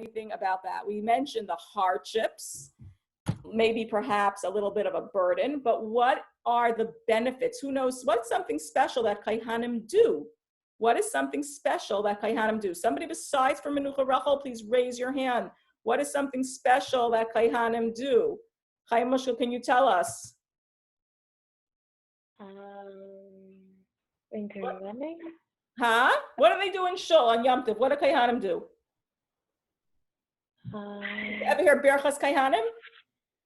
anything about that. We mentioned the hardships, maybe perhaps a little bit of a burden, but what are the benefits? Who knows? What's something special that Kohanim do? What is something special that Kohanim do? Somebody besides for Menucha Rachel, please raise your hand. What is something special that Kohanim do? Chaim Mushel, can you tell us? Winter running? Huh? What do they do in Shul on Yom Tov? What do Kohanim do? Ever hear Berchas Kohanim?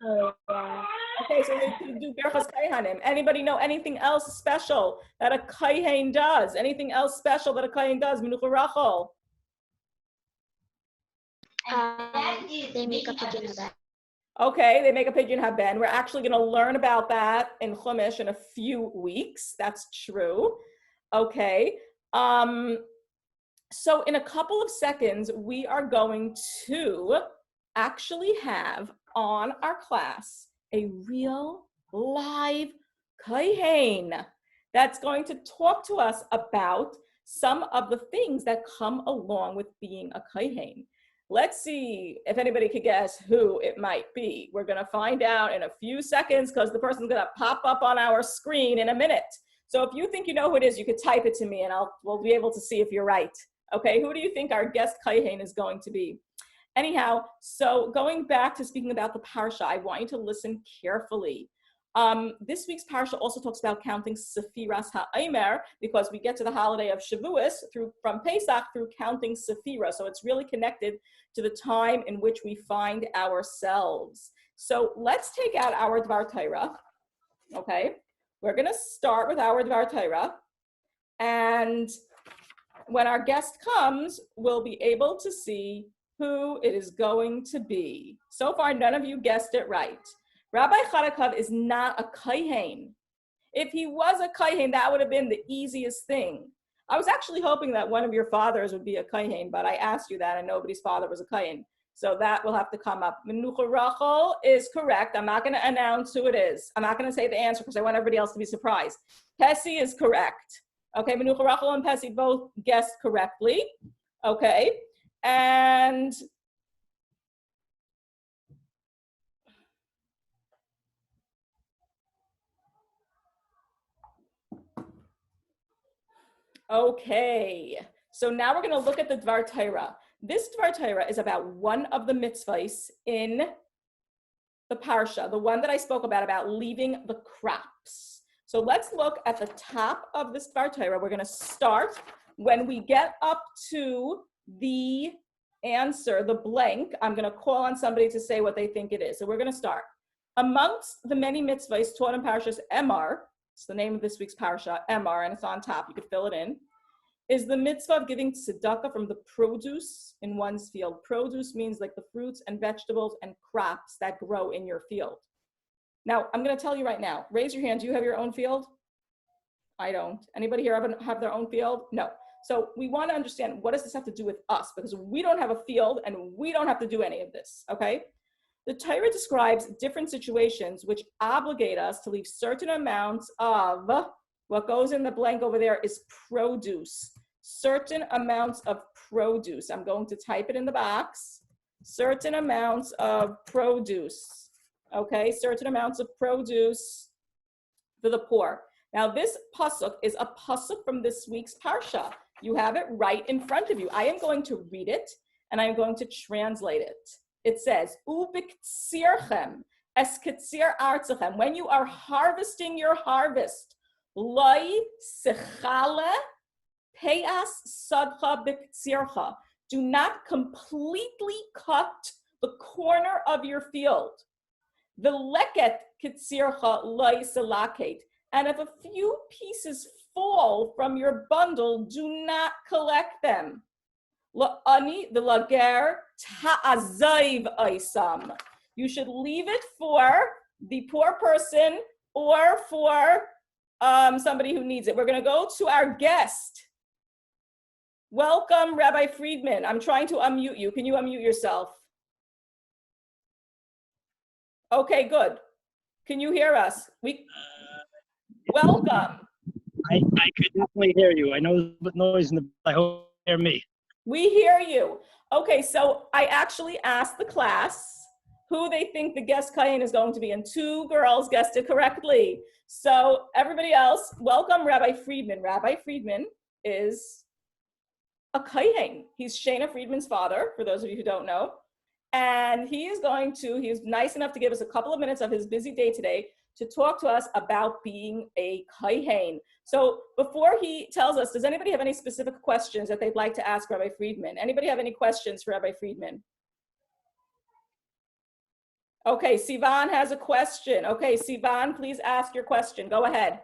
Oh, yeah. Okay, so they do Berchas Kohanim. Anybody know anything else special that a Kohen does? Anything else special that a Kohen does? Menucha Rachel. They make a pidyon haben. Okay, they make a pidyon haben. We're actually going to learn about that in Chumash in a few weeks. That's true. Okay. So in a couple of seconds, we are going to actually have on our class a real live Kohen that's going to talk to us about some of the things that come along with being a Kohen. Let's see if anybody could guess who it might be. We're going to find out in a few seconds because the person's going to pop up on our screen in a minute. So if you think you know who it is, you could type it to me and we'll be able to see if you're right. Okay, who do you think our guest Kohen is going to be? Anyhow, so going back to speaking about the parsha, I want you to listen carefully. This week's parsha also talks about counting Sefiras HaOmer because we get to the holiday of Shavuos from Pesach through counting Sefira. So it's really connected to the time in which we find ourselves. So let's take out our Dvar Torah. Okay, we're going to start with our Dvar Torah, and when our guest comes, we'll be able to see who it is going to be. So far, none of you guessed it right. Rabbi Chadakov is not a Kohen. If he was a Kohen, that would have been the easiest thing. I was actually hoping that one of your fathers would be a Kohen, but I asked you that and nobody's father was a Kohen. So that will have to come up. Menucha Rachel is correct. I'm not going to announce who it is. I'm not going to say the answer because I want everybody else to be surprised. Pessi is correct. Okay, Menucha Rachel and Pessi both guessed correctly. Okay, and okay, so now we're going to look at the Dvar Torah. This Dvar Torah is about one of the mitzvahs in the parsha, the one that I spoke about leaving the crops. So let's look at the top of this Dvar Torah. We're going to start when we get up to the answer, the blank. I'm going to call on somebody to say what they think it is. So we're going to start. Amongst the many mitzvahs taught in Parshas Emor, it's the name of this week's parsha, Emor, and it's on top. You could fill it in. Is the mitzvah of giving tzedakah from the produce in one's field. Produce means like the fruits and vegetables and crops that grow in your field. Now, I'm going to tell you right now, raise your hand. Do you have your own field? I don't. Anybody here have their own field? No. So we want to understand, what does this have to do with us? Because we don't have a field and we don't have to do any of this, okay? The Torah describes different situations which obligate us to leave certain amounts of, what goes in the blank over there is produce. Certain amounts of produce. I'm going to type it in the box. Certain amounts of produce. Okay, certain amounts of produce for the poor. Now this pasuk is a pasuk from this week's parsha. You have it right in front of you. I am going to read it and I am going to translate it. It says, "Uviktsirchem es ktsir artzachem." When you are harvesting your harvest, Loi sechale peas sadcha biktsircha. Do not completely cut the corner of your field. The leket ktsircha loi selakate. And if a few pieces fall from your bundle, do not collect them. La'ani the lager ta'azav oisam. You should leave it for the poor person or for somebody who needs it. We're going to go to our guest. Welcome, Rabbi Friedman. I'm trying to unmute you. Can you unmute yourself? Okay, good. Can you hear us? Welcome. I could definitely hear you. I know the noise in the, I hope you hear me. We hear you. Okay, so I actually asked the class who they think the guest Kohen is going to be, and 2 girls guessed it correctly. So everybody else, welcome Rabbi Friedman. Rabbi Friedman is a Kohen. He's Shana Friedman's father, for those of you who don't know. And he's nice enough to give us a couple of minutes of his busy day today to talk to us about being a Kohen. So before he tells us, does anybody have any specific questions that they'd like to ask Rabbi Friedman? Anybody have any questions for Rabbi Friedman? Okay, Sivan has a question. Okay, Sivan, please ask your question. Go ahead.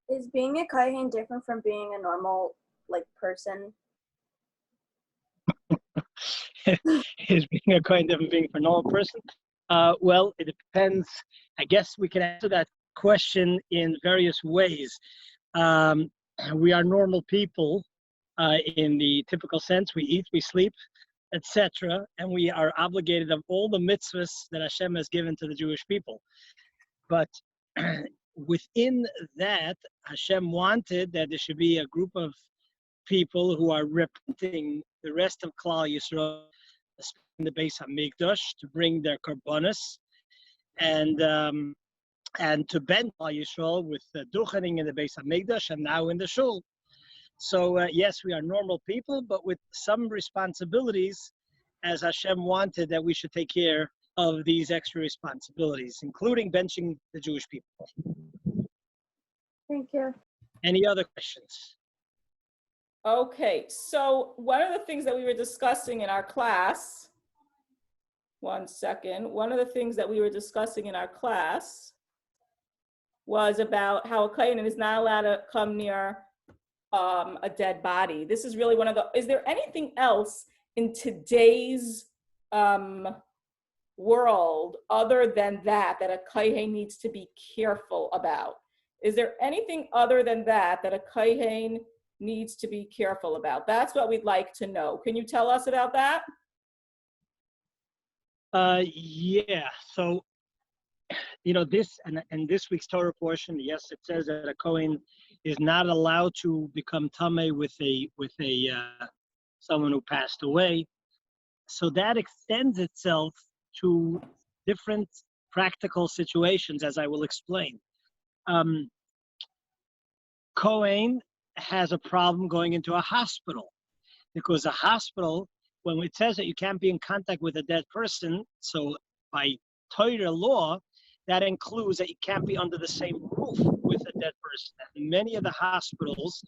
Is being a Kohen different from being a normal person? Is being a Kohen different being for a normal person? Well, it depends. I guess we can answer that question in various ways. We are normal people in the typical sense. We eat, we sleep, etc., and we are obligated of all the mitzvahs that Hashem has given to the Jewish people. But within that, Hashem wanted that there should be a group of people who are representing the rest of Klal Yisrael in the Beis Hamikdash to bring their korbanos and to bend Klal Yisrael with the duchening in the Beis Hamikdash and now in the shul. So yes, we are normal people, but with some responsibilities, as Hashem wanted that we should take care of these extra responsibilities, including benching the Jewish people. Thank you. Any other questions? Okay, so one of the things that we were discussing in our class, one things that we were discussing in our class was about how a Kohen is not allowed to come near a dead body. This is really is there anything else in today's world other than that a Kohen needs to be careful about? Is there anything other than that a Kohen needs to be careful about? That's what we'd like to know. Can you tell us about that? Yeah, so, this and this week's Torah portion, yes, it says that a Kohen is not allowed to become tameh with someone who passed away. So that extends itself to different practical situations, as I will explain. Kohen has a problem going into a hospital because a hospital, when it says that you can't be in contact with a dead person, so by Torah law, that includes that you can't be under the same roof with a dead person. And many of the hospitals.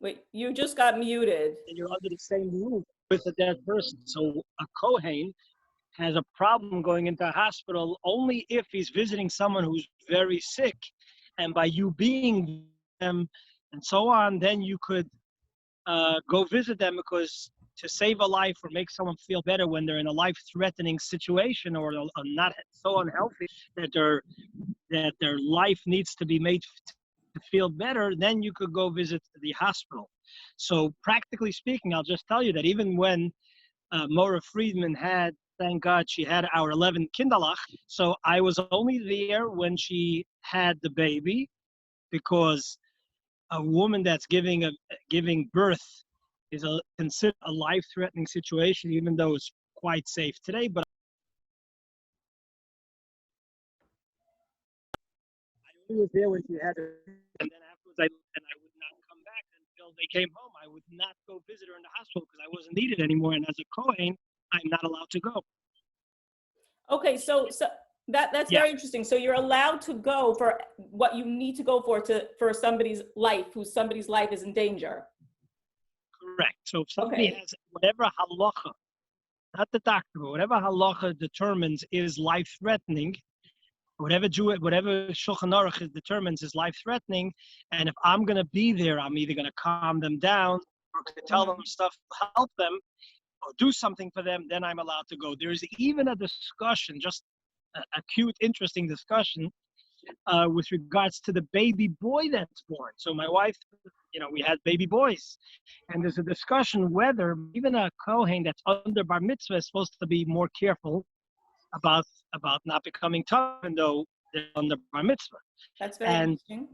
Wait, you just got muted. And you're under the same roof with a dead person. So a Kohen has a problem going into a hospital only if he's visiting someone who's very sick. And by you being them and so on, then you could go visit them, because to save a life or make someone feel better when they're in a life-threatening situation or not so unhealthy that their life needs to be made to feel better, then you could go visit the hospital. So practically speaking, I'll just tell you that even when Maura Friedman had, thank God, she had our 11th Kinderlach, so I was only there when she had the baby, because a woman that's giving birth is considered a life-threatening situation, even though it's quite safe today. But I only was there when she had her, and then afterwards I would not come back until they came home. I would not go visit her in the hospital because I wasn't needed anymore. And as a Kohen, I'm not allowed to go. Okay, so that's very interesting. So you're allowed to go for what you need to go for somebody's life, somebody's life is in danger. Correct. So if somebody has whatever halacha, not the doctor, but whatever halacha determines is life-threatening, whatever Shulchan Aruch determines is life-threatening, and if I'm going to be there, I'm either going to calm them down or tell them stuff to help them or do something for them, then I'm allowed to go. There's even a discussion, just a cute, interesting discussion with regards to the baby boy that's born. So my wife, we had baby boys. And there's a discussion whether even a Kohen that's under bar mitzvah is supposed to be more careful about not becoming tough, even though they're under bar mitzvah. That's very interesting.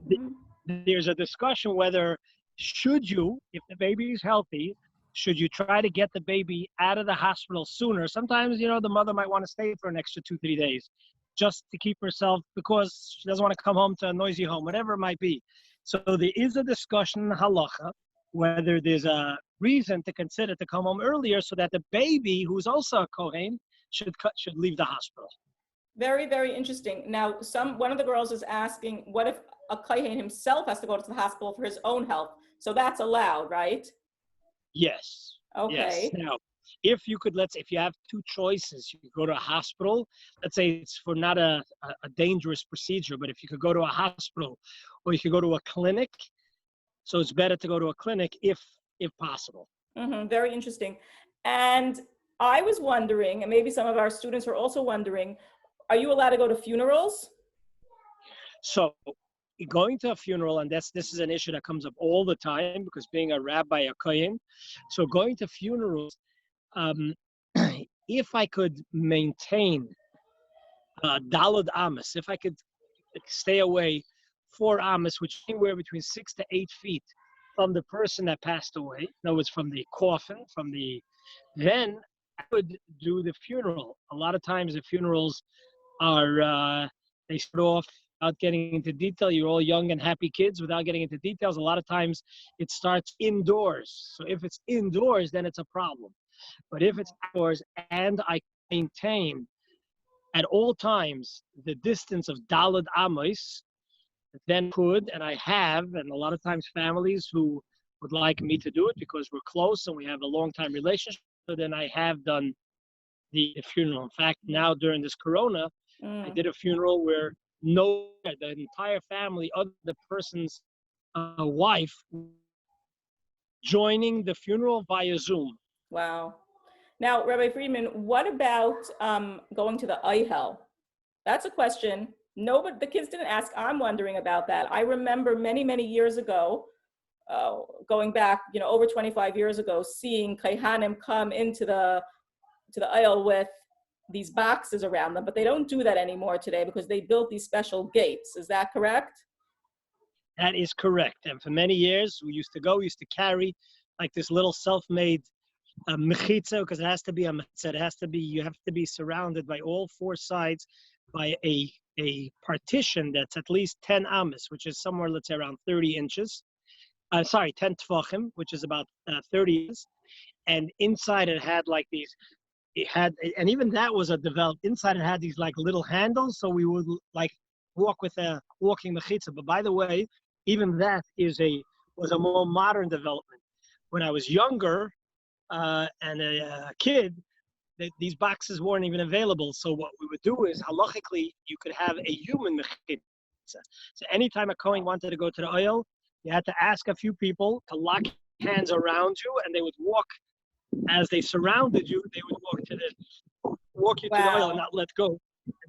There's a discussion whether should you, if the baby is healthy, should you try to get the baby out of the hospital sooner? Sometimes, the mother might want to stay for an extra 2, 3 days just to keep herself, because she doesn't want to come home to a noisy home, whatever it might be. So there is a discussion in halacha whether there's a reason to consider to come home earlier so that the baby, who's also a Kohen, should leave the hospital. Very, very interesting. Now, one of the girls is asking, what if a Kohen himself has to go to the hospital for his own health? So that's allowed, right? Yes. Okay. Yes. Now, if you have two choices, you could go to a hospital. Let's say it's for not a dangerous procedure, but if you could go to a hospital or you could go to a clinic, so it's better to go to a clinic if possible. Very interesting. And I was wondering, and maybe some of our students are also wondering, are you allowed to go to funerals? So going to a funeral, and this is an issue that comes up all the time because being a rabbi, a kohen, so going to funerals, if I could maintain dalad amas, if I could stay away 4 amas, which is anywhere between 6 to 8 feet from the person that passed away, in other words, from the coffin, then I would do the funeral. A lot of times the funerals are, they start off without getting into detail. You're all young and happy kids without getting into details. A lot of times it starts indoors. So if it's indoors, then it's a problem. But if it's outdoors and I maintain at all times the distance of dalad amos, then could, and I have, and a lot of times families who would like me to do it because we're close and we have a long time relationship, so then I have done the funeral. In fact, now during this corona, I did a funeral where the entire family, other than the person's wife, joining the funeral via Zoom. Wow. Now, Rabbi Friedman, what about going to the Eihel? That's a question. No, but the kids didn't ask. I'm wondering about that. I remember many, many years ago, going back, over 25 years ago, seeing Kohanim come into the aisle with these boxes around them, but they don't do that anymore today because they built these special gates. Is that correct? That is correct. And for many years, we used to carry like this little self-made mechitza, because it has to be a mechitza. You have to be surrounded by all 4 sides by a partition that's at least 10 amas, which is somewhere, let's say, around 30 inches. 10 tvachim, which is about 30 inches. And inside it had like these, and even that was a developed, inside it had these like little handles, so we would like walk with a walking mechitza. But by the way, even that was a more modern development. When I was younger and a kid, these boxes weren't even available. So what we would do is, halachically, you could have a human mechitza. So anytime a Kohen wanted to go to the oil, you had to ask a few people to lock hands around you, and they would walk. As they surrounded you, they would walk you to the oil and not let go.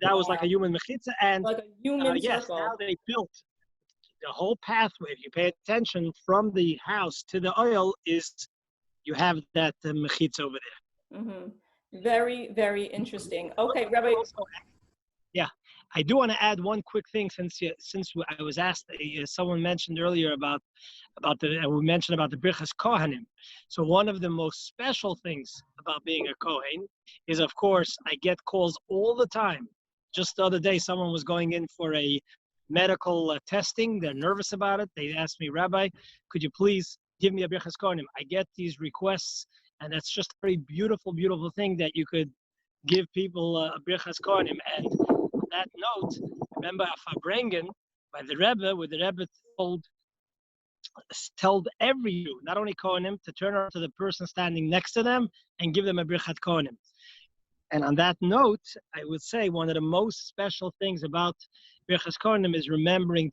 That was like a human mechitza. And like a human yes, circle. now they built the whole pathway. If you pay attention from the house to the oil, you have that mechitza over there. Very, very interesting. Okay, Rabbi. Yeah, I do want to add one quick thing since I was asked. Someone mentioned earlier about we mentioned about the Birchas Kohanim. So one of the most special things about being a Kohen is, of course, I get calls all the time. Just the other day, someone was going in for a medical testing. They're nervous about it. They asked me, Rabbi, could you please give me a Birchas Kohanim? I get these requests, and that's just a very beautiful, beautiful thing that you could give people a Birchas Kohanim. And on that note, remember a Farbrengen by the Rebbe, where the Rebbe told every Jew, not only Kohanim, to turn around to the person standing next to them and give them a Birchat Kohanim. And on that note, I would say one of the most special things about Birchas Kohanim is remembering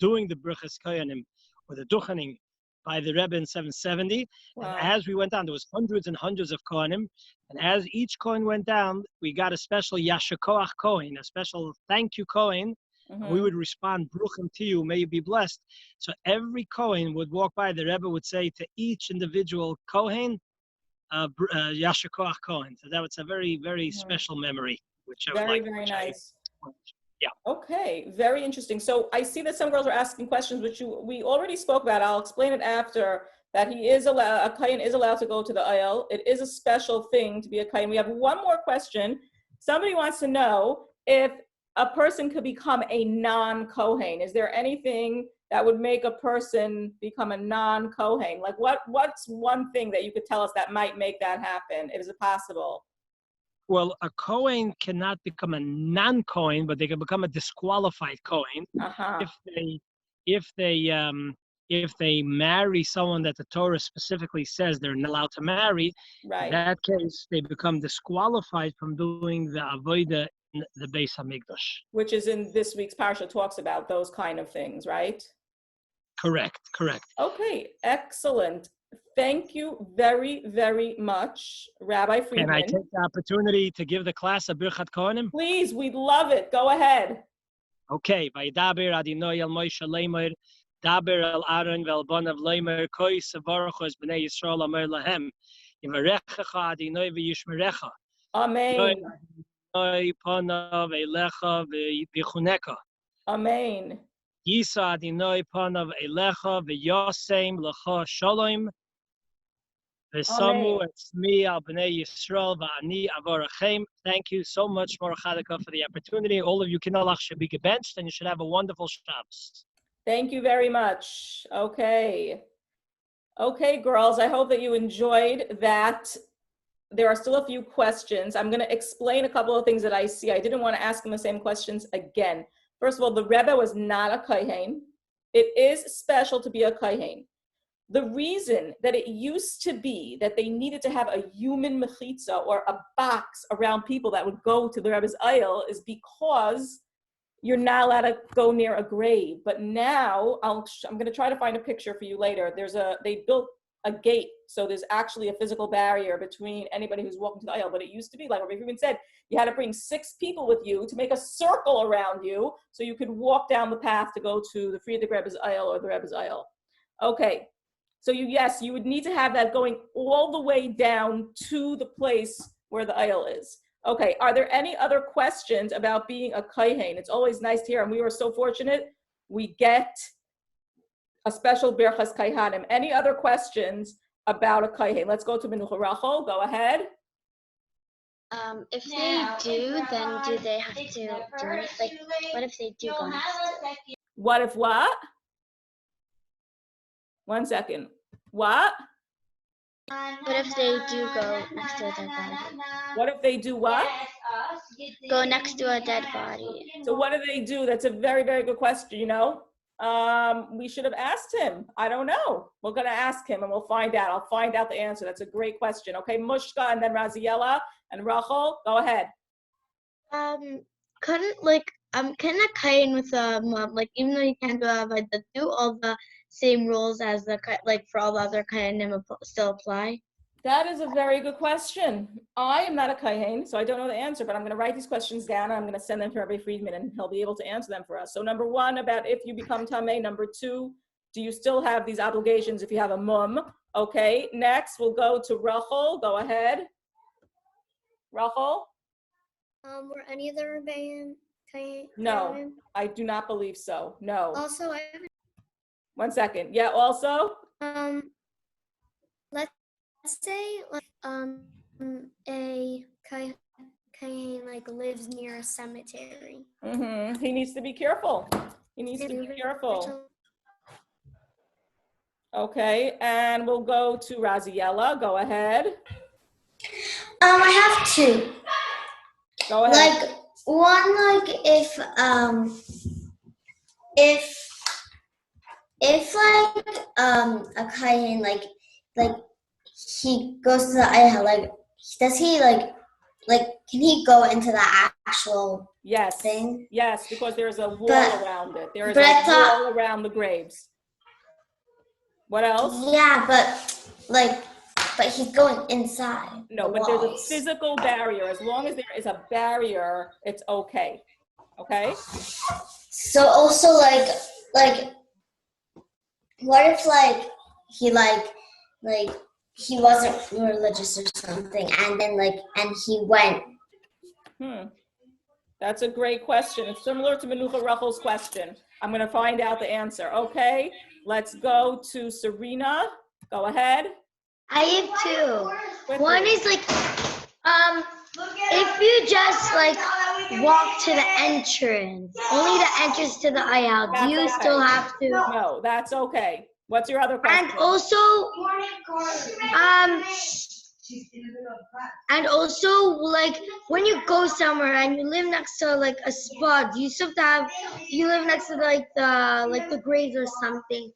doing the Birchas Kohanim, or the Duchaning, by the Rebbe in 770. Wow. And as we went down, there was hundreds and hundreds of Kohanim. And as each Kohen went down, we got a special Yashakoach Kohen, a special thank you Kohen. We would respond, Bruchim to you, may you be blessed. So every Kohen would walk by, the Rebbe would say to each individual Kohen, Yashakoach Kohen. So that was a very, very special memory. Which I very, would like, very nice. Okay, very interesting. So I see that some girls are asking questions, which we already spoke about. I'll explain it after. That he is allowed, a Kohen is allowed to go to the aisle. It is a special thing to be a Kohen. We have one more question. Somebody wants to know if a person could become a non-Kohen. Is there anything that would make a person become a non-Kohen? Like what's one thing that you could tell us that might make that happen? Is it possible? Well, a Kohen cannot become a non-Kohen, but they can become a disqualified Kohen Uh-huh. if they marry someone that the Torah specifically says they're not allowed to marry. Right. In that case, they become disqualified from doing the avodah in the Beis Hamikdash. Which is in this week's parsha talks about those kind of things, right? Correct. Okay, excellent. Thank you very, very much, Rabbi Friedman. Can I take the opportunity to give the class a Birchat Kohanim? Please, we'd love it. Go ahead. Okay. Vayidaber Adonai el Moshe leimer, daber el Aaron vel banav leimer, koi sevarochu es bnei Yisrael amer lahem, yivarechecha Adonai v'yishmerecha. Amen. Adonai panav elecha v'yichuneka. Amen. Yisa Adonai panav elecha v'yosem lecha shalom. V'samu etzmi al bnei Yisrael v'ani avarachem. Thank you so much, Baruch Hadaka, for the opportunity. All of you Kinalach should be gebenched, and you should have a wonderful Shabbos. Thank you very much. Okay, girls, I hope that you enjoyed that. There are still a few questions. I'm going to explain a couple of things that I see. I didn't want to ask them the same questions again. First of all, the Rebbe was not a Kohen. It is special to be a Kohen. The reason that it used to be that they needed to have a human mechitza or a box around people that would go to the Rebbe's aisle is because you're not allowed to go near a grave. But now I'm going to try to find a picture for you later. They built a gate, so there's actually a physical barrier between anybody who's walking to the aisle. But it used to be, like Rabbi Friedman said, you had to bring 6 people with you to make a circle around you so you could walk down the path to go to the Frierdiker Rebbe's aisle or the Rebbe's aisle. Okay. So you would need to have that going all the way down to the place where the aisle is. Okay, are there any other questions about being a Kohen? It's always nice to hear, and we were so fortunate we get a special Birchas Kohanim. Any other questions about a Kohen? Let's go to Menucha Rachel. Go ahead. If they do, then do they have to do it? Like, what if they do go next to it? What if what? 1 second. What? What if they do go next to a dead body? What if they do what? Go next to a dead body. So what do they do? That's a very, very good question, We should have asked him. I don't know. We're going to ask him and we'll find out. I'll find out the answer. That's a great question. Okay, Mushka and then Raziella and Rachel, go ahead. Can a Kohen with a mom, like, even though you can't do all the same rules as for all the other Kohanim still apply? That is a very good question. I am not a Kohen, so I don't know the answer, but I'm going to write these questions down and I'm going to send them to Rabbi Friedman and he'll be able to answer them for us. So number 1, about if you become Tameh. Number 2, do you still have these obligations if you have a mum? Okay, next we'll go to Rachel. Go ahead. Rachel? Were any of the rebellion Kohen? No, I do not believe so. No. Also, I 1 second. Yeah, also? let's say a Kohen lives near a cemetery. He needs to be careful. Okay, and we'll go to Raziella. Go ahead. I have 2. Go ahead. One, if a Kohen, he goes to the aisle, does he, can he go into the actual thing? Yes, because there's a wall around it. There is a wall around the graves. What else? Yeah, but he's going inside. No, but there's a physical barrier. As long as there is a barrier, it's okay. Okay? So also, what if, he wasn't religious or something, and then, and he went. That's a great question. It's similar to Menucha Rachel's question. I'm going to find out the answer. Okay, let's go to Serena. Go ahead. I have two. Quickly. One is like, if you just like walk to the entrance, only the entrance to the aisle, do you still have to? No, that's okay. What's your other question? And also, like when you go somewhere and you live next to like a spot, do you still have you live next to like the graves or something?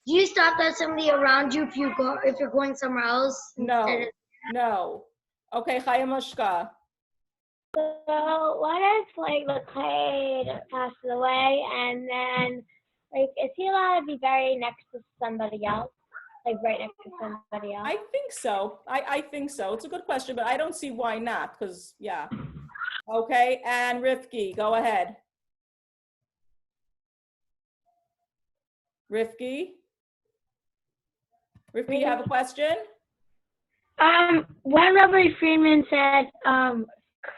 Do you stop to have somebody around you if you're going somewhere else? No. Okay, Chaya Mushka. So what if like the Kohen passes away and then like is he allowed to be buried next to somebody else? Like right next to somebody else? I think so. I think so. It's a good question, but I don't see why not, because yeah. Okay, and Rifki, go ahead. Rifki, you have a question? When Rabbi Freeman said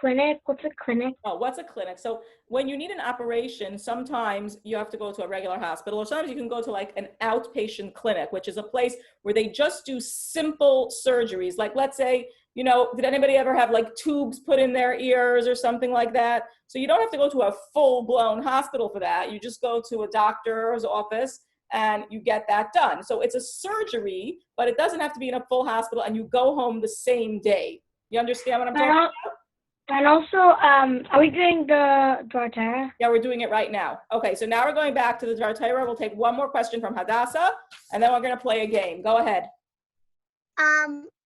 clinic, what's a clinic? Oh, what's a clinic? So when you need an operation, sometimes you have to go to a regular hospital, or sometimes you can go to like an outpatient clinic, which is a place where they just do simple surgeries. Like let's say, you know, did anybody ever have like tubes put in their ears or something like that? So you don't have to go to a full-blown hospital for that. You just go to a doctor's office and you get that done. So it's a surgery, but it doesn't have to be in a full hospital, and you go home the same day. You understand what I'm talking about? And also, are we doing the Dvar Torah? Yeah, we're doing it right now. Okay, so now we're going back to the Dvar Torah. We'll take one more question from Hadassah, and then we're going to play a game. Go ahead.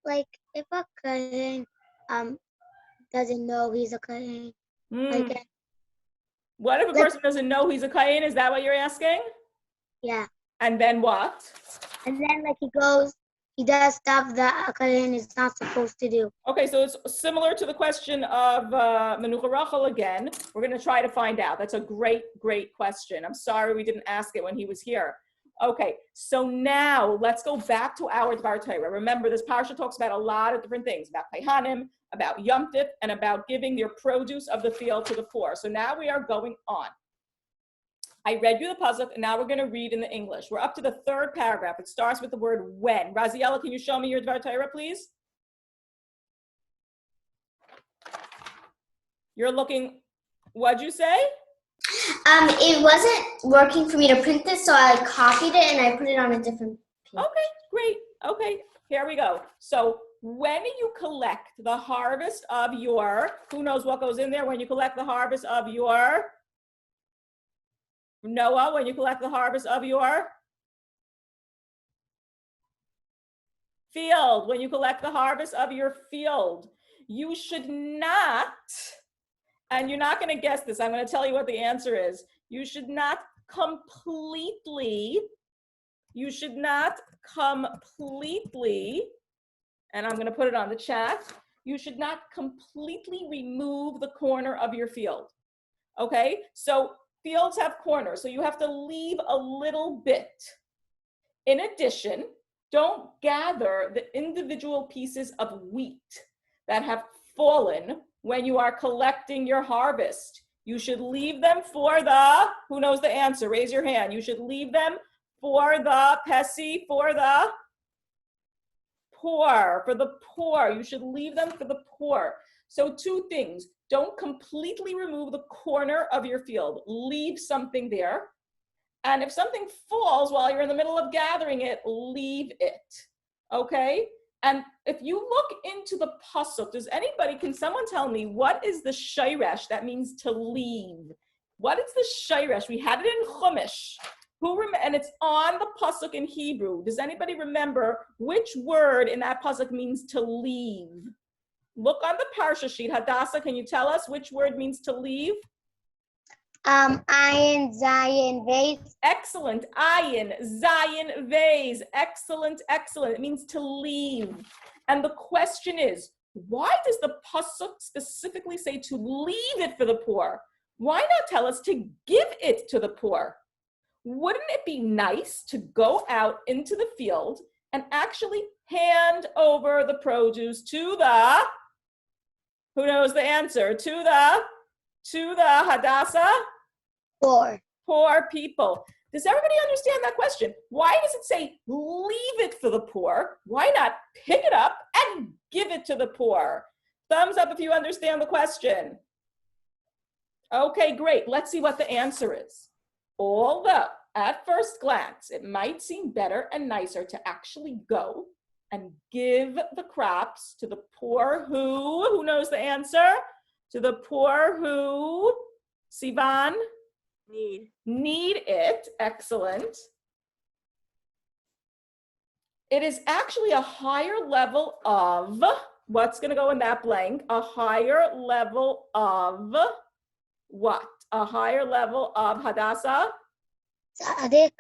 Like if a Kohen doesn't know he's a Kohen. Like, what if a person doesn't know he's a Kohen? Is that what you're asking? Yeah. And then what? And then like he does stuff that a Kohen is not supposed to do. Okay, so it's similar to the question of Menucha Rachel again. We're going to try to find out. That's a great, great question. I'm sorry we didn't ask it when he was here. Okay, so now let's go back to our Dvar Torah. Remember, this parsha talks about a lot of different things, about Kohanim, about Yom Tif, and about giving your produce of the field to the poor. So now we are going on. I read you the pasuk, and now we're going to read in the English. We're up to the third paragraph. It starts with the word when. Raziella, can you show me your Dvar Torah, please? You're looking, what'd you say? It wasn't working for me to print this, so I copied it and I put it on a different page. Okay, great. Okay, here we go. So when you collect the harvest of your, who knows what goes in there? When you collect the harvest of your, Noah, when you collect the harvest of your field, when you collect the harvest of your field, you should not, and you're not going to guess this, I'm going to tell you what the answer is. You should not completely, and I'm going to put it on the chat, you should not completely remove the corner of your field. Okay, so fields have corners, so you have to leave a little bit. In addition, don't gather the individual pieces of wheat that have fallen when you are collecting your harvest. You should leave them for the, who knows the answer? Raise your hand. You should leave them for the Pesi, for the poor, You should leave them for the poor. So two things. Don't completely remove the corner of your field. Leave something there. And if something falls while you're in the middle of gathering it, leave it. Okay? And if you look into the pasuk, can someone tell me what is the shayresh that means to leave? What is the shayresh? We had it in Chumash. And it's on the pasuk in Hebrew. Does anybody remember which word in that pasuk means to leave? Look on the parsha sheet. Hadassah, can you tell us which word means to leave? Ayin, Zayin, Vase. Excellent. Ayin, Zayin, Vase. Excellent, excellent. It means to leave. And the question is, why does the pasuk specifically say to leave it for the poor? Why not tell us to give it to the poor? Wouldn't it be nice to go out into the field and actually hand over the produce to the, who knows the answer, to the To the Hadassah? Poor people. Does everybody understand that question? Why does it say leave it for the poor? Why not pick it up and give it to the poor? Thumbs up if you understand the question. Okay, great. Let's see what the answer is. Although, at first glance, it might seem better and nicer to actually go and give the crops to the poor who? Who knows the answer? To the poor who? Sivan? Need it. Excellent. It is actually a higher level of, what's going to go in that blank? A higher level of what? A higher level of Hadassah? Tzaddik.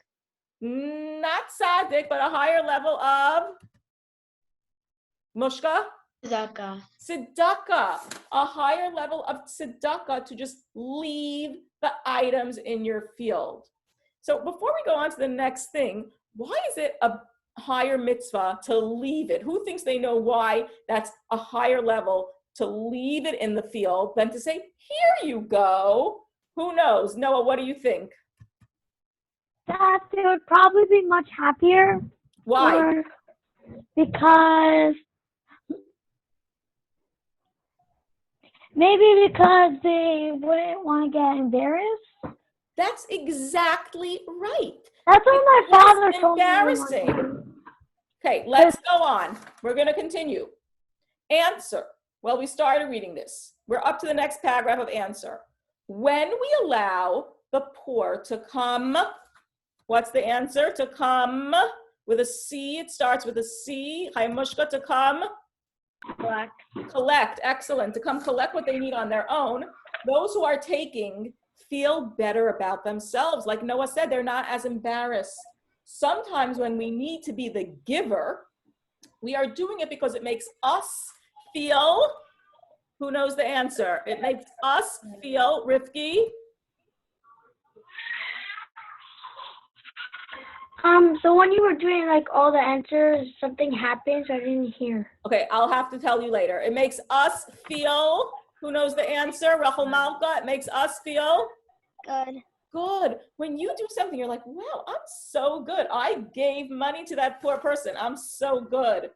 Not tzaddik, but a higher level of Mushka? Tzedakah. A higher level of tzedakah, to just leave the items in your field. So before we go on to the next thing, why is it a higher mitzvah to leave it? Who thinks they know why that's a higher level to leave it in the field than to say, here you go? Who knows? Noah, what do you think? That they would probably be much happier. Why? Because they wouldn't want to get embarrassed. That's exactly right. That's what my father told me. Embarrassing. Okay, let's go on. We're going to continue. Answer. Well, we started reading this. We're up to the next paragraph of answer. When we allow the poor to come, what's the answer? To come with a C. It starts with a C. Haymushka, to come. Collect. Excellent. To come collect what they need on their own. Those who are taking feel better about themselves. Like Noah said, they're not as embarrassed. Sometimes when we need to be the giver, we are doing it because it makes us feel, who knows the answer? It makes us feel, Rifki? So when you were doing like all the answers, something happened, so I didn't hear. Okay, I'll have to tell you later. It makes us feel, who knows the answer? Rachel Malka, it makes us feel? Good. When you do something, you're like, wow, I'm so good. I gave money to that poor person. I'm so good.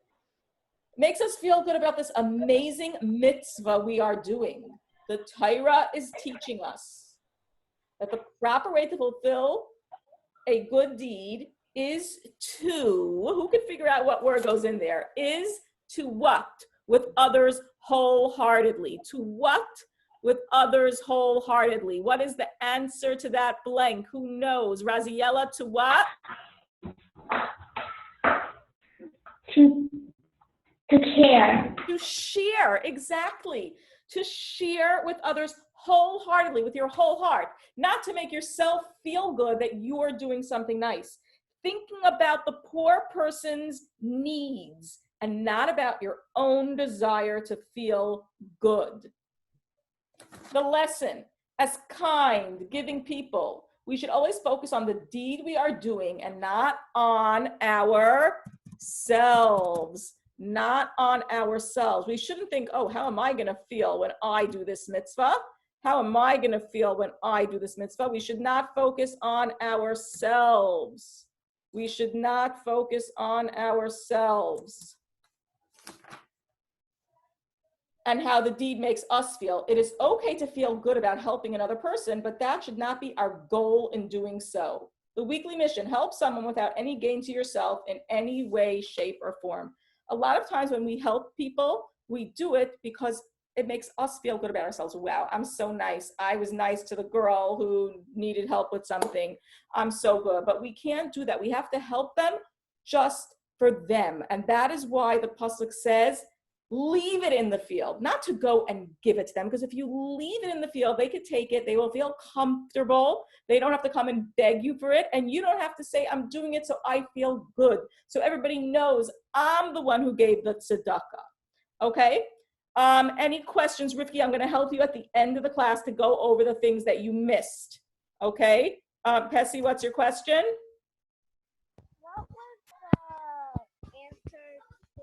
Makes us feel good about this amazing mitzvah we are doing. The Torah is teaching us that the proper way to fulfill a good deed is to, who can figure out what word goes in there? Is to what? With others wholeheartedly. To what? With others wholeheartedly. What is the answer to that blank? Who knows? Raziella, to what? To care. To share, exactly. To share with others wholeheartedly, with your whole heart. Not to make yourself feel good that you are doing something nice. Thinking about the poor person's needs and not about your own desire to feel good. The lesson, as kind, giving people, we should always focus on the deed we are doing and not on ourselves. Not on ourselves. We shouldn't think, oh, how am I going to feel when I do this mitzvah? How am I going to feel when I do this mitzvah? We should not focus on ourselves. We should not focus on ourselves and how the deed makes us feel. It is okay to feel good about helping another person, but that should not be our goal in doing so. The weekly mission, help someone without any gain to yourself in any way, shape, or form. A lot of times when we help people, we do it because it makes us feel good about ourselves. Wow, I'm so nice. I was nice to the girl who needed help with something. I'm so good. But we can't do that. We have to help them just for them. And that is why the pasuk says, leave it in the field, not to go and give it to them. Because if you leave it in the field, they could take it. They will feel comfortable. They don't have to come and beg you for it. And you don't have to say, I'm doing it so I feel good. So everybody knows I'm the one who gave the tzedakah. Okay? Any questions, Rifki? I'm going to help you at the end of the class to go over the things that you missed. Okay? Pessy, what's your question? What was the answer to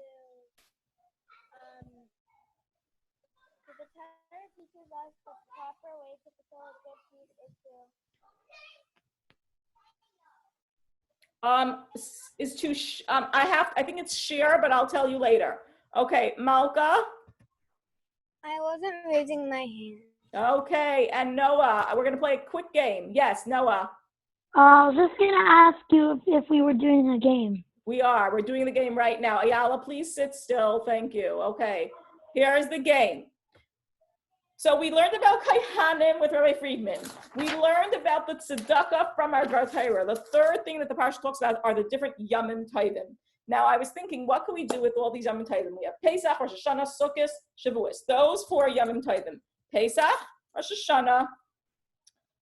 the Torah teaches us the proper way typical get issue? Is to I think it's share, but I'll tell you later. Okay, Malka. I wasn't raising my hand. Okay, and Noah. We're gonna play a quick game. Yes, Noah. I was just gonna ask you if we were doing a game. We're doing the game right now. Ayala, please sit still. Thank you. Okay, here's the game. So we learned about Kaihanim with Rabbi Friedman. We learned about the tzedakah from our Dvar Torah. The third thing that the parsha talks about are the different Yamim Tovim. Now I was thinking, what can we do with all these Yamim Tovim? We have Pesach, Rosh Hashanah, Sukkot, Shavuos. Those 4 Yamim Tovim. Pesach, Rosh Hashanah,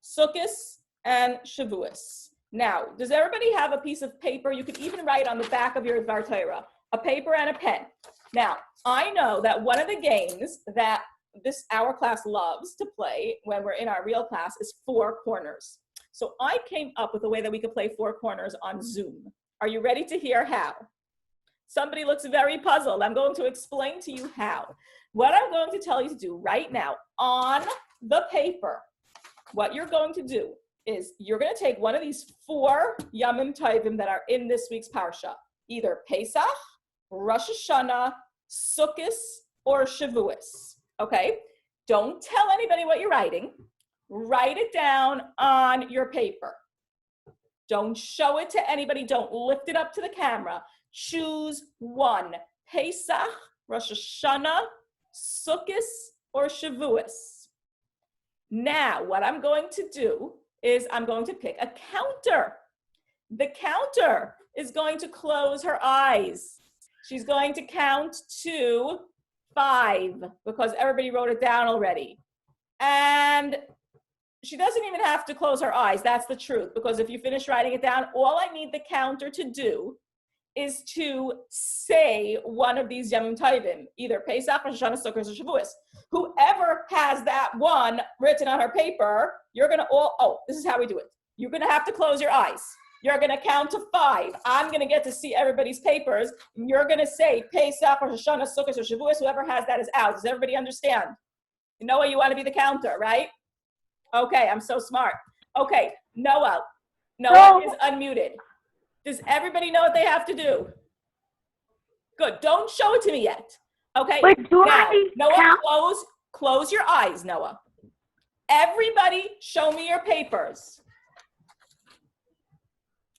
Sukkot, and Shavuos. Now, does everybody have a piece of paper? You could even write on the back of your Dvar Torah, a paper and a pen. Now, I know that one of the games that our class loves to play when we're in our real class is 4 corners. So I came up with a way that we could play 4 corners on Zoom. Are you ready to hear how? Somebody looks very puzzled. I'm going to explain to you how. What I'm going to tell you to do right now on the paper, what you're going to do is you're going to take one of these 4 Yamim Tovim that are in this week's parsha, either Pesach, Rosh Hashanah, Sukkot, or Shavuos. Okay? Don't tell anybody what you're writing. Write it down on your paper. Don't show it to anybody. Don't lift it up to the camera. Choose one. Pesach, Rosh Hashanah, Sukkot, or Shavuos. Now, what I'm going to do is I'm going to pick a counter. The counter is going to close her eyes. She's going to count to 5 because everybody wrote it down already. And she doesn't even have to close her eyes. That's the truth, because if you finish writing it down, all I need the counter to do is to say one of these Yamim Tovim, either Pesach, Rosh Hashanah, Sukkot, or Shavuos. Whoever has that one written on her paper, you're gonna this is how we do it. You're gonna have to close your eyes. You're gonna count to 5. I'm gonna get to see everybody's papers. You're gonna say Pesach, Rosh Hashanah, Sukkot, or Shavuos. Whoever has that is out. Does everybody understand? Noah, you wanna be the counter, right? Okay, I'm so smart. Okay, Noah is unmuted. Does everybody know what they have to do? Good, don't show it to me yet. Okay, Wait, now, Noah, close your eyes, Noah. Everybody show me your papers.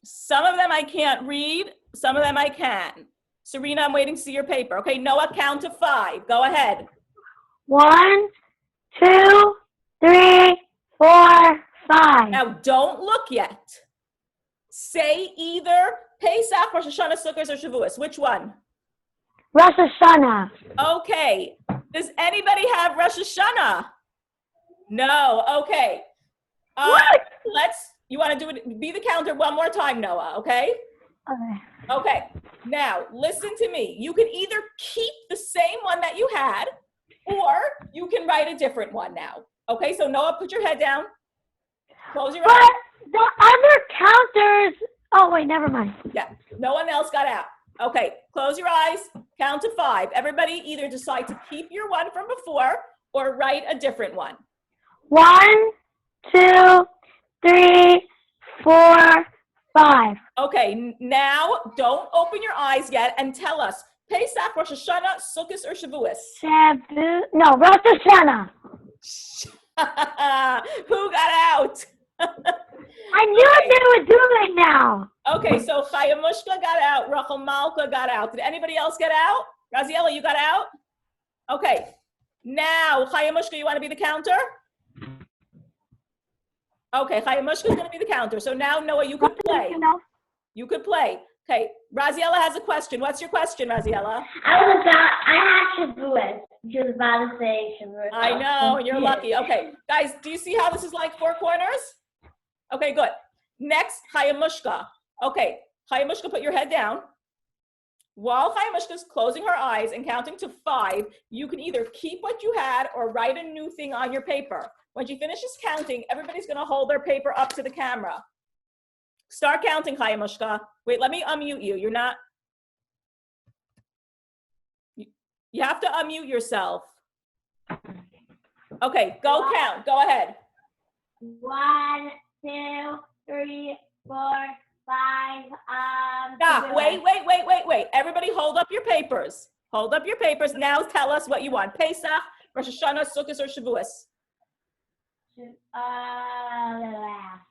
Some of them I can't read, some of them I can. Serena, I'm waiting to see your paper. Okay, Noah, count to 5. Go ahead. 1, 2, 3, 4, 5. Now, don't look yet. Say either Pesach, Rosh Hashanah, Sukkot, or Shavuos. Which one? Rosh Hashanah. Okay. Does anybody have Rosh Hashanah? No. Okay. You want to do it? Be the counter one more time, Noah. Okay. Okay. Okay. Now, listen to me. You can either keep the same one that you had, or you can write a different one now. Okay. So Noah, put your head down. Close your eyes. The other counters. Oh wait, never mind. Yeah. No one else got out. Okay. Close your eyes. Count to 5. Everybody either decide to keep your one from before or write a different one. 1, 2, 3, 4, 5. Okay, now don't open your eyes yet and tell us Pesach, Rosh Hashanah, Sukkot, or Shavuos. Rosh Hashanah. Who got out? I knew what they were doing now. Okay, so Chaya Mushka got out, Rachel Malka got out. Did anybody else get out? Raziella, you got out? Okay, now Chaya Mushka, you want to be the counter? Okay, Chaya Mushka is going to be the counter. So now, Noah, you could play. You could play. Okay, Raziella has a question. What's your question, Raziella? I had Shavuos. She was about to say Shavuos. I know, and you're lucky. Okay, guys, do you see how this is like 4 corners? Okay, good. Next, Chaya Mushka. Okay, Chaya Mushka, put your head down. While Chaya Mushka is closing her eyes and counting to 5, you can either keep what you had or write a new thing on your paper. When she finishes counting, everybody's going to hold their paper up to the camera. Start counting, Chaya Mushka. Wait, let me unmute you. You're not. You have to unmute yourself. Okay, go count. Go ahead. 1, 2, 3, 4, 5. Stop. Wait. Everybody hold up your papers. Hold up your papers. Now tell us what you want. Pesach, Rosh Hashanah, Sukkot, or Shavuos?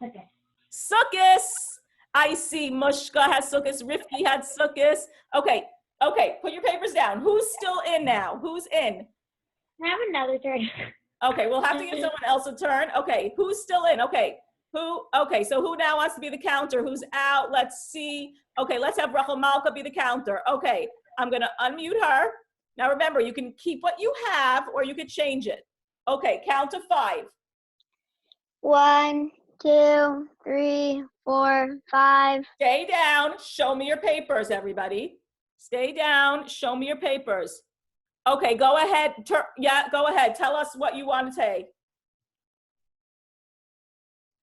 Sukkot. Sukkot. I see Mushka has Sukkot. Rifki had Sukkot. Okay. Put your papers down. Who's still in now? Who's in? I have another turn. Okay, we'll have to give someone else a turn. Okay, who's still in? Okay, so who now wants to be the counter? Who's out? Let's see. Okay, let's have Rachel Malka be the counter. Okay, I'm gonna unmute her. Now remember, you can keep what you have or you could change it. Okay, count to 5. 1, 2, 3, 4, 5. Stay down, show me your papers, everybody. Stay down, show me your papers. Okay, go ahead. Go ahead. Tell us what you want to take.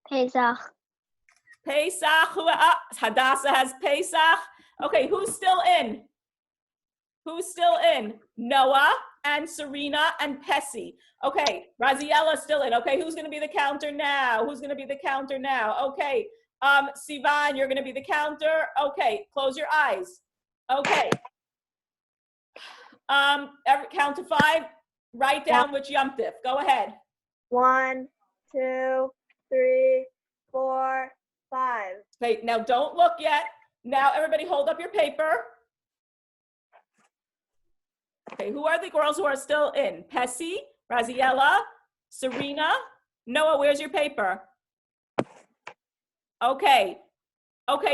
Pesach. Pesach. Hadassah has Pesach. Okay, who's still in? Noah and Serena and Pessy. Okay, Raziella's still in. Okay, who's going to be the counter now? Okay, Sivan, you're going to be the counter. Okay, close your eyes. Okay. Count to 5. Write down which Yom Tif. Go ahead. 1, 2, 3, 4, 5. Okay, now don't look yet. Now everybody hold up your paper. Okay, who are the girls who are still in? Pessy, Raziella, Serena. Noah, where's your paper? Okay,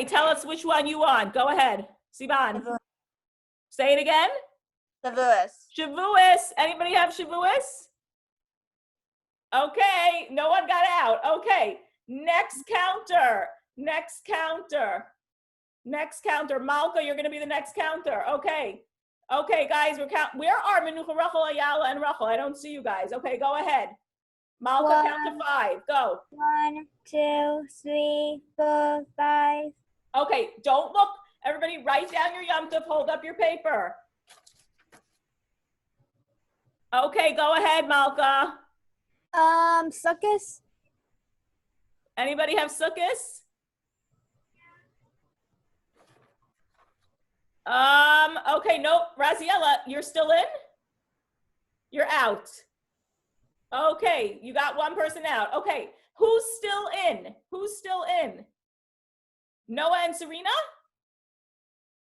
tell us which one you want. Go ahead. Sivan. Say it again. Shavuos. Anybody have Shavuos? Okay, no one got out. Okay, next counter. Malka, you're gonna be the next counter. Okay, guys, where are Menucha, Rachel, Ayala, and Rachel? I don't see you guys. Okay, go ahead. Malka, count to 5. Go. 1, 2, 3, 4, 5. Okay, don't look. Everybody write down your Yom Tov, hold up your paper. Okay, go ahead, Malka. Sukkot. Anybody have Sukkot? Okay, nope. Raziella, you're still in? You're out. Okay, you got one person out. Okay, who's still in? Noah and Serena?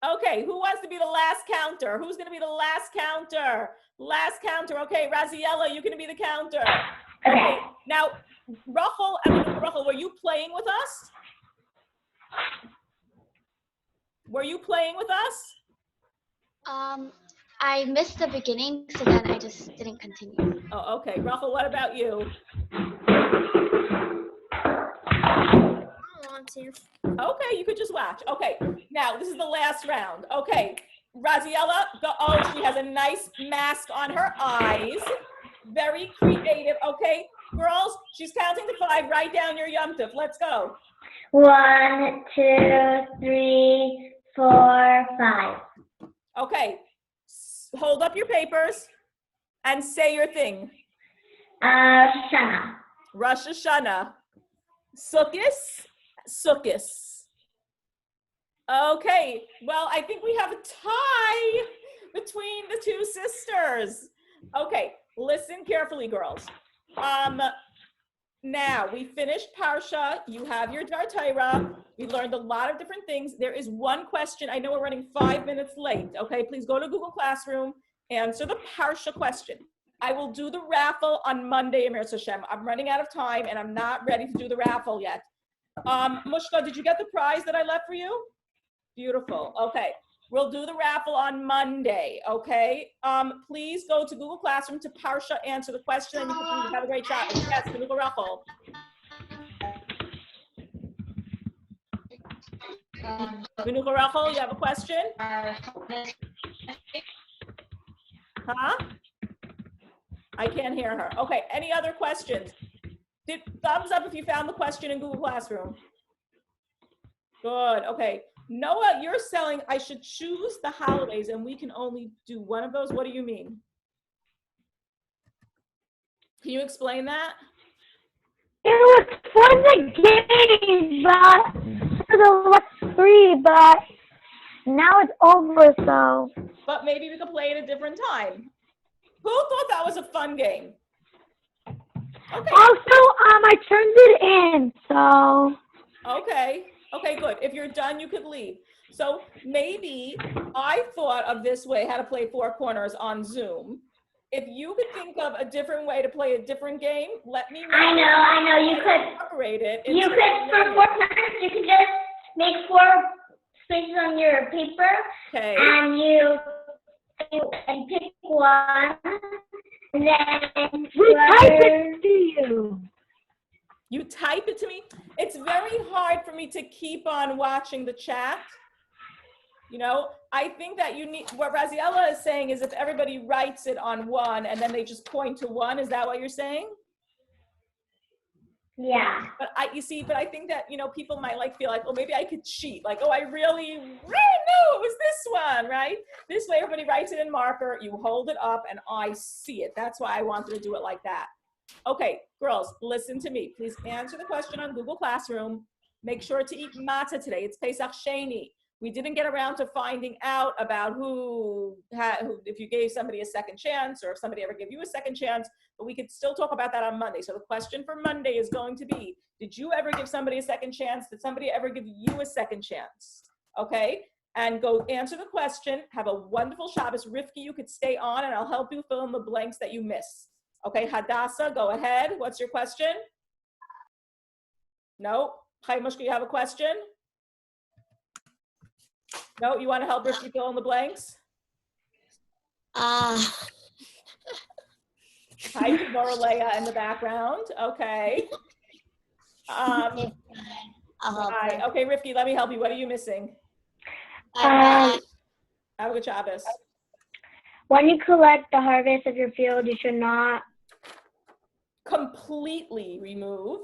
Okay, who wants to be the last counter? Who's going to be the last counter? Okay, Raziella, you're going to be the counter. Okay, now, Rachel, were you playing with us? I missed the beginning, so then I just didn't continue. Oh, okay. Rachel, what about you? Okay, you could just watch. Okay, now this is the last round. Okay, Raziella, she has a nice mask on her eyes. Very creative. Okay, girls, she's counting to 5. Write down your Yom Tov. Let's go. 1, 2, 3, 4, 5. Okay, hold up your papers and say your thing. Rosh Hashanah. Sukkot. Okay, well, I think we have a tie between the two sisters. Okay, listen carefully, girls. Now, we finished Parsha. You have your Dvar Torah. We learned a lot of different things. There is one question. I know we're running 5 minutes late. Okay, please go to Google Classroom, answer the Parsha question. I will do the raffle on Monday, Amir Hashem. I'm running out of time, and I'm not ready to do the raffle yet. Mushka, did you get the prize that I left for you? Beautiful. Okay. We'll do the raffle on Monday, okay? Please go to Google Classroom to Parsha, answer the question, and you can have a great shot. Yes, the Google raffle. Menucha Rachel, you have a question? Huh? I can't hear her. Okay, any other questions? Thumbs up if you found the question in Google Classroom. Good, okay. Noah, you're selling, I should choose the holidays and we can only do one of those. What do you mean? Can you explain that? was for the game, but for the last 3, but now it's over, so. But maybe we could play it a different time. Who thought that was a fun game? Okay. Also, I turned it in, so. Okay. Okay, good. If you're done, you could leave. So maybe I thought of this way, how to play 4 corners on Zoom. If you could think of a different way to play a different game, let me know. I know. You could incorporate it. You could for 4 corners. You could just make 4 spaces on your paper, Okay. and you pick one, and then Type it to you. You type it to me. It's very hard for me to keep on watching the chat. You know, I think that you need, what Raziella is saying is if everybody writes it on one and then they just point to one, is that what you're saying? Yeah. But I think that, you know, people might feel like, oh, maybe I could cheat. Like, oh, I really know it was this one, right? This way everybody writes it in marker, you hold it up and I see it. That's why I wanted to do it like that. Okay, girls, listen to me. Please answer the question on Google Classroom. Make sure to eat matzah today. It's Pesach Sheni. We didn't get around to finding out about who, if you gave somebody a second chance or if somebody ever gave you a second chance, but we could still talk about that on Monday. So the question for Monday is going to be, did you ever give somebody a second chance? Did somebody ever give you a second chance? Okay, and go answer the question. Have a wonderful Shabbos. Rivki, you could stay on and I'll help you fill in the blanks that you miss. Okay, Hadassah, go ahead. What's your question? No? Chaimushka, you have a question? No, you want to help Rivki fill in the blanks? Hi, Moraleya in the background. Okay. Hi. Okay, Rivki, let me help you. What are you missing? Have a good Shabbos. When you collect the harvest of your field, you should not completely remove.